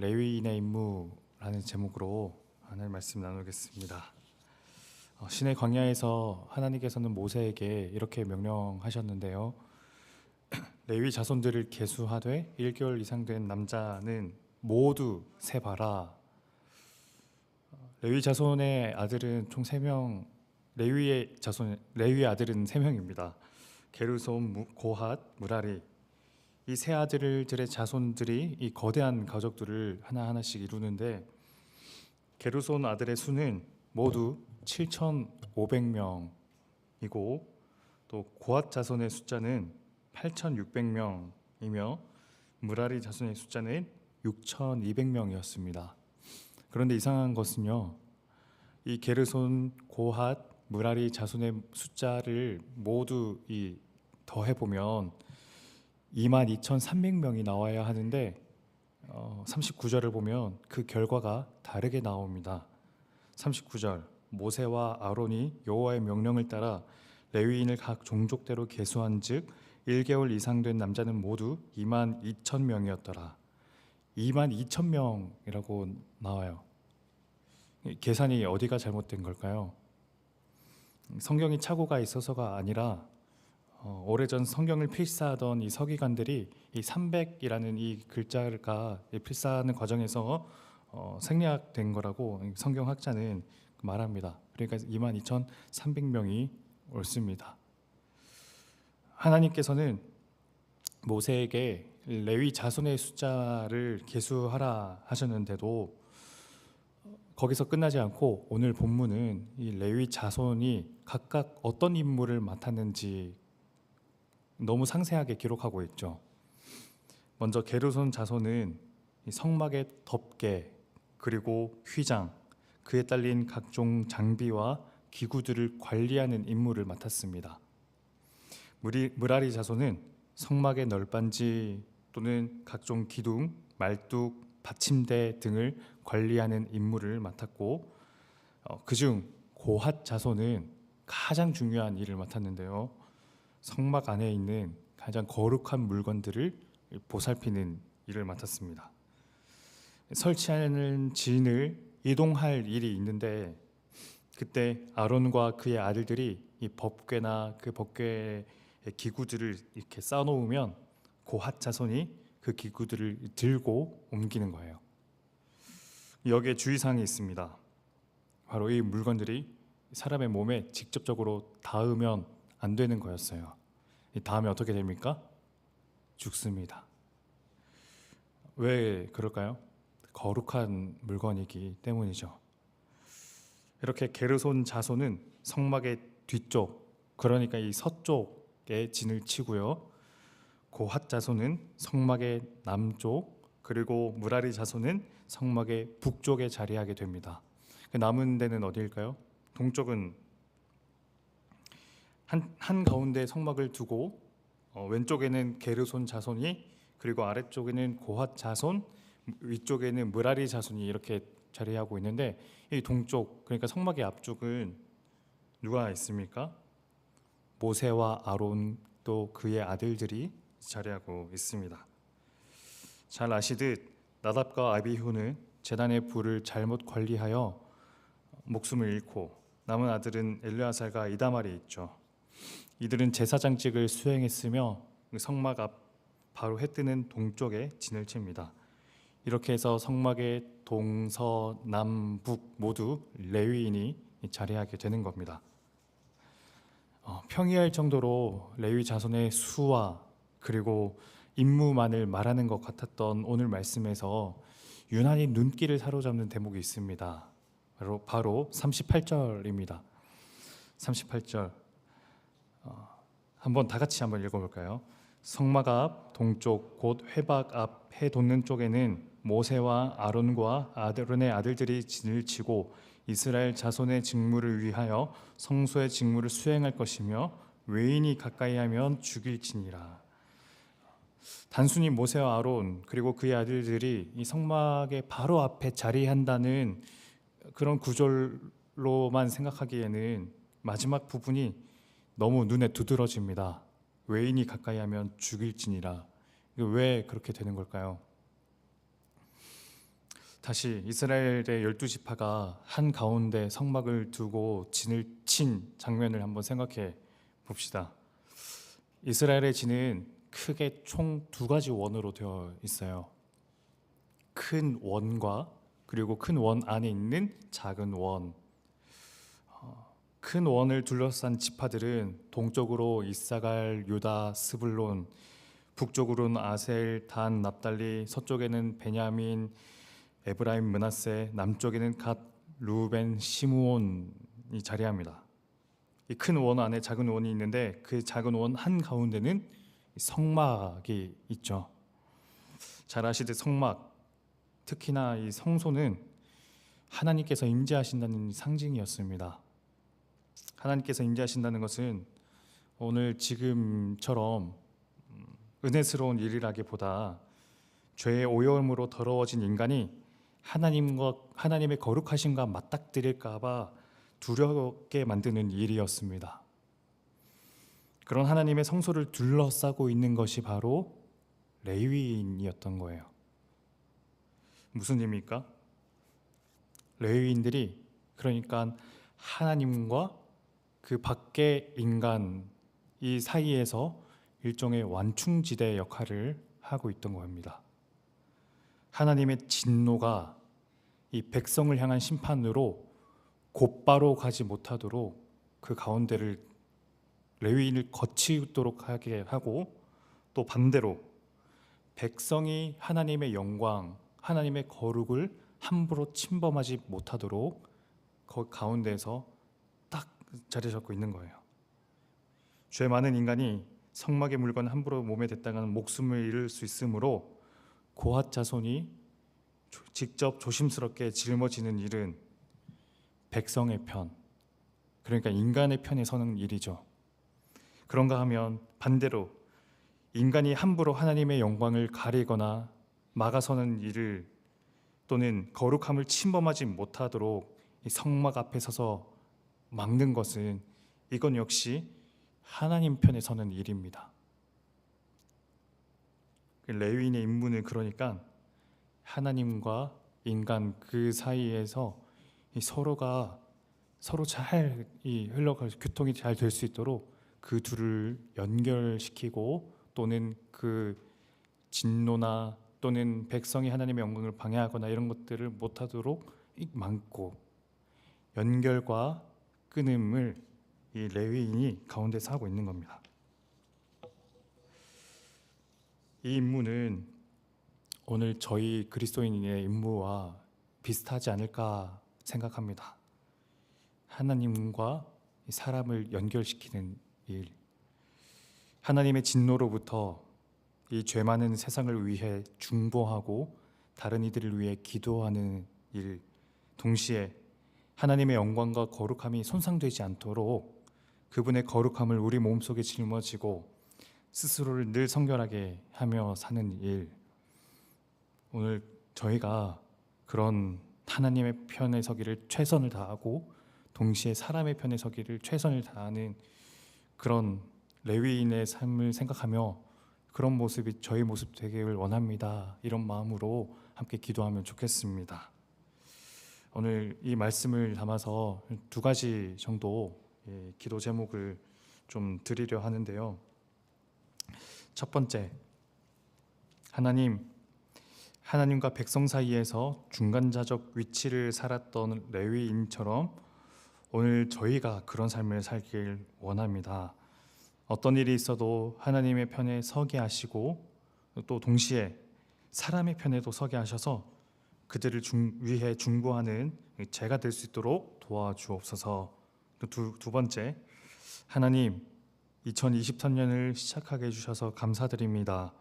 레위인의 임무라는 제목으로 하나의 말씀 나누겠습니다. 신의 광야에서 하나님께서는 모세에게 이렇게 명령하셨는데요. 레위 자손들을 계수하되 1개월 이상 된 남자는 모두 세봐라. 레위 자손의 아들은 총 3명, 레위의 아들은 3명입니다. 게르손, 고핫, 무라리. 이 세 아들들의 자손들이 이 거대한 가족들을 하나하나씩 이루는데, 게르손 아들의 수는 모두 7,500명이고 또 고핫 자손의 숫자는 8,600명이며 무라리 자손의 숫자는 6,200명이었습니다. 그런데 이상한 것은요, 이 게르손, 고핫, 무라리 자손의 숫자를 모두 더해보면 22,300명이 나와야 하는데 39절을 보면 그 결과가 다르게 나옵니다. 39절, 모세와 아론이 여호와의 명령을 따라 레위인을 각 종족대로 계수한 즉 1개월 이상 된 남자는 모두 22,000명이었더라. 22,000명이라고 나와요. 계산이 어디가 잘못된 걸까요? 성경이 착오가 있어서가 아니라 오래전 성경을 필사하던 이 서기관들이 이 300이라는 이 글자가 필사하는 과정에서 생략된 거라고 성경학자는 말합니다. 그러니까 22,300명이 옳습니다. 하나님께서는 모세에게 레위 자손의 숫자를 계수하라 하셨는데도 거기서 끝나지 않고 오늘 본문은 이 레위 자손이 각각 어떤 임무를 맡았는지 너무 상세하게 기록하고 있죠. 먼저 게르손 자손은 성막의 덮개 그리고 휘장, 그에 딸린 각종 장비와 기구들을 관리하는 임무를 맡았습니다. 무라리 자손은 성막의 널빤지 또는 각종 기둥, 말뚝, 받침대 등을 관리하는 임무를 맡았고, 그중 고핫 자손은 가장 중요한 일을 맡았는데요. 성막 안에 있는 가장 거룩한 물건들을 보살피는 일을 맡았습니다. 설치하는 진을 이동할 일이 있는데 그때 아론과 그의 아들들이 이 법궤나 그 법궤의 기구들을 이렇게 쌓아놓으면 고핫 자손이 그 기구들을 들고 옮기는 거예요. 여기에 주의사항이 있습니다. 바로 이 물건들이 사람의 몸에 직접적으로 닿으면 안 되는 거였어요. 닿으면 어떻게 됩니까? 죽습니다. 왜 그럴까요? 거룩한 물건이기 때문이죠. 이렇게 게르손 자손은 성막의 뒤쪽, 그러니까 이 서쪽에 진을 치고요. 고핫 자손은 성막의 남쪽, 그리고 무라리 자손은 성막의 북쪽에 자리하게 됩니다. 남은 데는 어디일까요? 동쪽은 한 가운데 성막을 두고 왼쪽에는 게르손 자손이, 그리고 아래쪽에는 고핫 자손, 위쪽에는 무라리 자손이 이렇게 자리하고 있는데, 이 동쪽, 그러니까 성막의 앞쪽은 누가 있습니까? 모세와 아론 또 그의 아들들이 자리하고 있습니다. 잘 아시듯 나답과 아비후는 제단의 불을 잘못 관리하여 목숨을 잃고 남은 아들은 엘르아살과 이다말이 있죠. 이들은 제사장직을 수행했으며 성막 앞 바로 해 뜨는 동쪽에 진을 칩니다. 이렇게 해서 성막의 동서 남북 모두 레위인이 자리하게 되는 겁니다. 평이할 정도로 레위 자손의 수와 그리고 임무만을 말하는 것 같았던 오늘 말씀에서 유난히 눈길을 사로잡는 대목이 있습니다. 바로 38절입니다. 38절 한번 다 같이 한번 읽어볼까요? 성막 앞 동쪽 곧 회막 앞 해 돋는 쪽에는 모세와 아론과 아론의 아들들이 진을 치고 이스라엘 자손의 직무를 위하여 성소의 직무를 수행할 것이며 외인이 가까이 하면 죽일지니라. 단순히 모세와 아론 그리고 그의 아들들이 이 성막의 바로 앞에 자리한다는 그런 구절로만 생각하기에는 마지막 부분이 너무 눈에 두드러집니다. 외인이 가까이 하면 죽일지니라. 왜 그렇게 되는 걸까요? 다시 이스라엘의 12지파가 한 가운데 성막을 두고 진을 친 장면을 한번 생각해 봅시다. 이스라엘의 진은 크게 총 두 가지 원으로 되어 있어요. 큰 원과 그리고 큰 원 안에 있는 작은 원. 큰 원을 둘러싼 지파들은 동쪽으로 이사갈, 유다, 스불론, 북쪽으로는 아셀, 단, 납달리, 서쪽에는 베냐민, 에브라임, 므낫세, 남쪽에는 갓, 루벤, 시므온이 자리합니다. 이 큰 원 안에 작은 원이 있는데 그 작은 원 한 가운데는 성막이 있죠. 잘 아시듯 성막, 특히나 이 성소는 하나님께서 임재하신다는 상징이었습니다. 하나님께서 임재하신다는 것은 오늘 지금처럼 은혜스러운 일이라기보다 죄의 오염으로 더러워진 인간이 하나님의 거룩하심과 맞닥뜨릴까봐 두렵게 만드는 일이었습니다. 그런 하나님의 성소를 둘러싸고 있는 것이 바로 레위인이었던 거예요. 무슨 의미입니까? 레위인들이 그러니까 하나님과 그 밖의 인간 이 사이에서 일종의 완충지대 역할을 하고 있던 겁니다. 하나님의 진노가 이 백성을 향한 심판으로 곧바로 가지 못하도록 그 가운데를 레위인을 거치도록 하게 하고, 또 반대로 백성이 하나님의 영광, 하나님의 거룩을 함부로 침범하지 못하도록 그 가운데에서 딱 자리 잡고 있는 거예요. 죄 많은 인간이 성막의 물건 함부로 몸에 댔다가는 목숨을 잃을 수 있으므로 고핫 자손이 직접 조심스럽게 짊어지는 일은 백성의 편, 그러니까 인간의 편에 서는 일이죠. 그런가 하면 반대로 인간이 함부로 하나님의 영광을 가리거나 막아서는 일을, 또는 거룩함을 침범하지 못하도록 이 성막 앞에 서서 막는 것은, 이건 역시 하나님 편에 서는 일입니다. 레위인의 임무는 그러니까 하나님과 인간 그 사이에서 서로가 서로 잘 흘러가서 교통이 잘 될 수 있도록 그 둘을 연결시키고, 또는 그 진노나 또는 백성이 하나님의 영광을 방해하거나 이런 것들을 못하도록 막고, 연결과 끊음을 이 레위인이 가운데서 하고 있는 겁니다. 이 임무는 오늘 저희 그리스도인의 임무와 비슷하지 않을까 생각합니다. 하나님과 사람을 연결시키는 일, 하나님의 진노로부터 이 죄 많은 세상을 위해 중보하고 다른 이들을 위해 기도하는 일, 동시에 하나님의 영광과 거룩함이 손상되지 않도록 그분의 거룩함을 우리 몸속에 짊어지고 스스로를 늘 성결하게 하며 사는 일, 오늘 저희가 그런 하나님의 편에 서기를 최선을 다하고 동시에 사람의 편에 서기를 최선을 다하는 그런 레위인의 삶을 생각하며 그런 모습이 저희 모습 되기를 원합니다. 이런 마음으로 함께 기도하면 좋겠습니다. 오늘 이 말씀을 담아서 두 가지 정도 기도 제목을 좀 드리려 하는데요. 첫 번째, 하나님과 백성 사이에서 중간자적 위치를 살았던 레위인처럼 오늘 저희가 그런 삶을 살길 원합니다. 어떤 일이 있어도 하나님의 편에 서게 하시고, 또 동시에 사람의 편에도 서게 하셔서 그들을 위해 중보하는 제가 될 수 있도록 도와주옵소서. 두 번째, 하나님, 2023년을 시작하게 해주셔서 감사드립니다.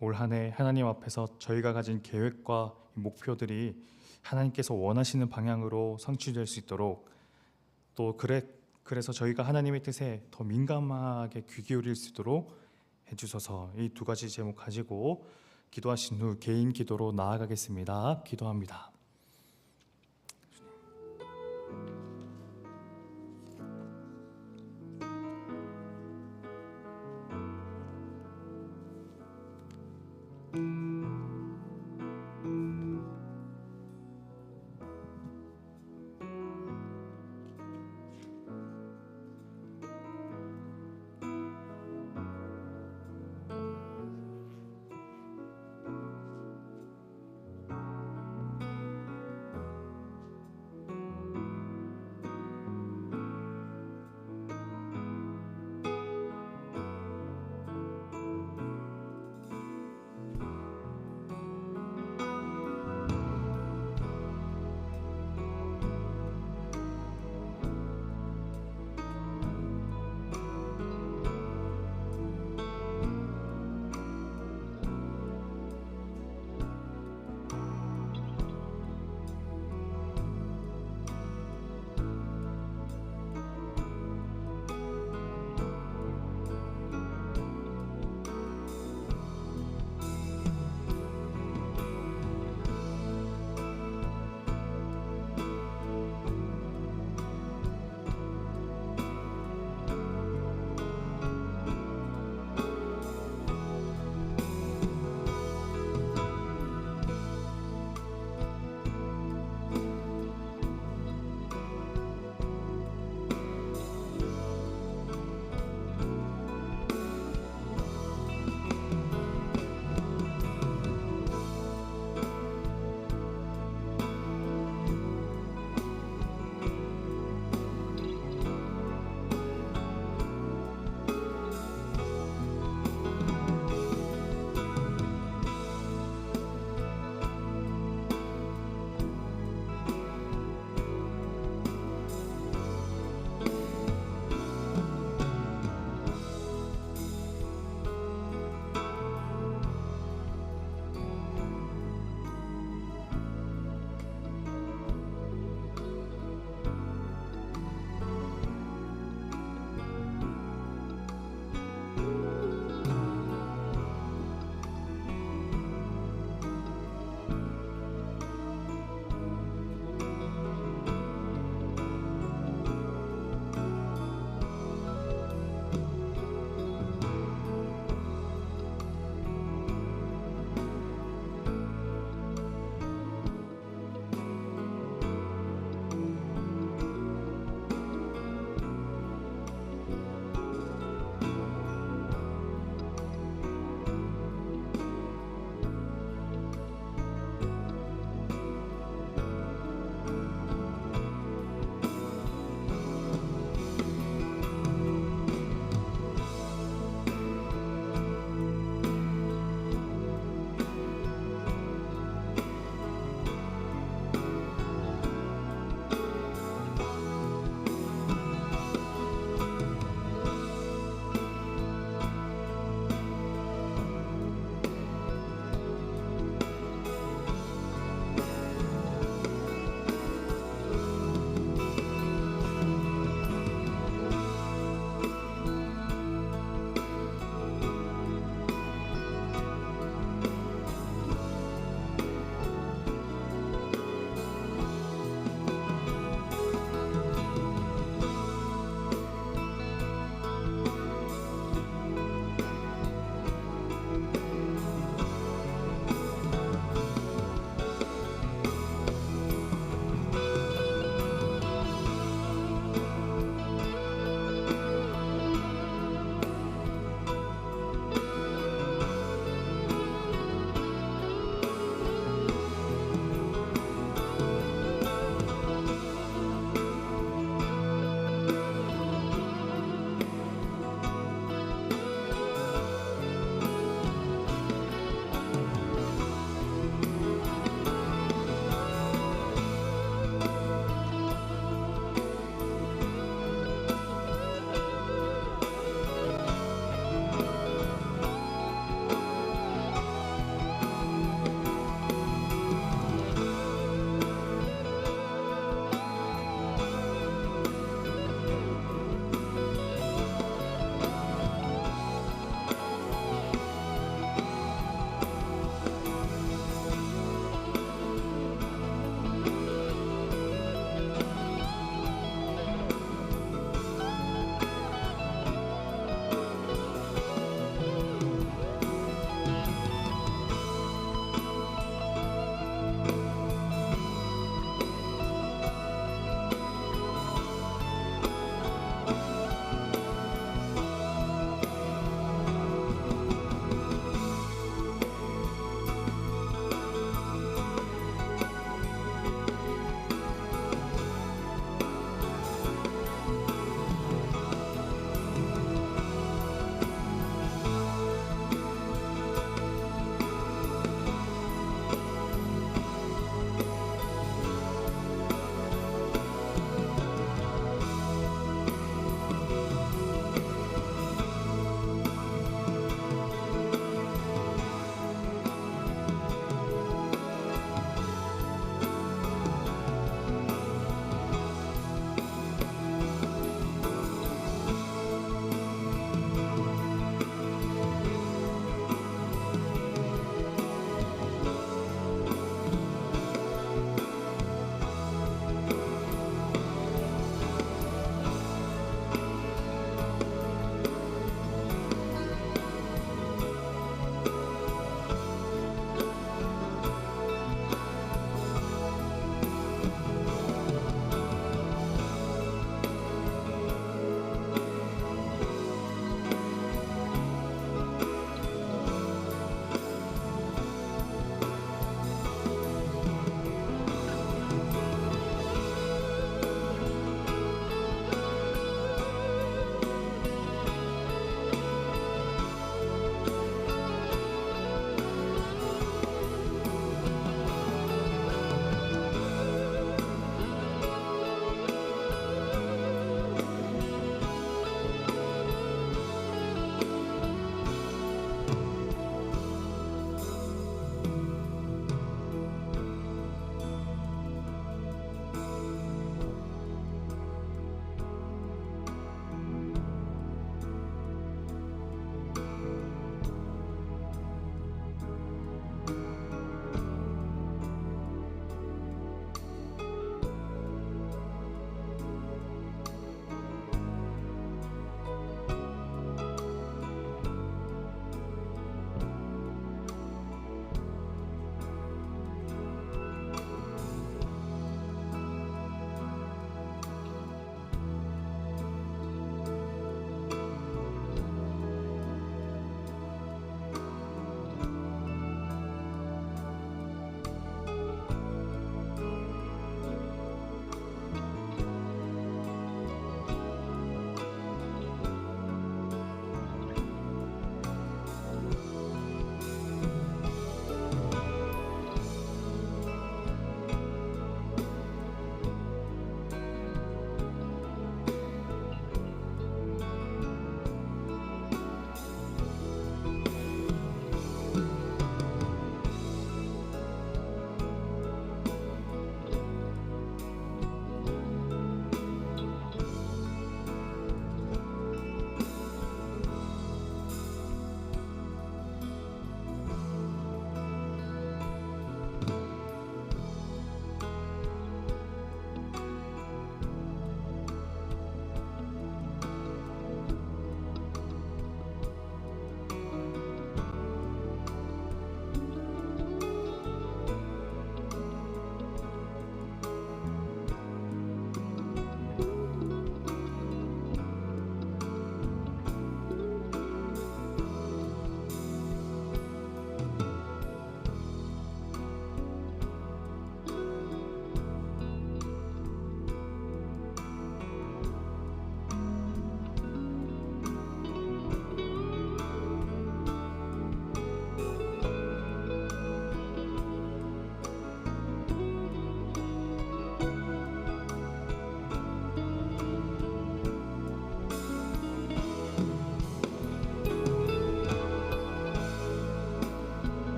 올 한 해 하나님 앞에서 저희가 가진 계획과 목표들이 하나님께서 원하시는 방향으로 성취될 수 있도록, 또 그래서 저희가 하나님의 뜻에 더 민감하게 귀 기울일 수 있도록 해주셔서, 이 두 가지 제목 가지고 기도하신 후 개인 기도로 나아가겠습니다. 기도합니다.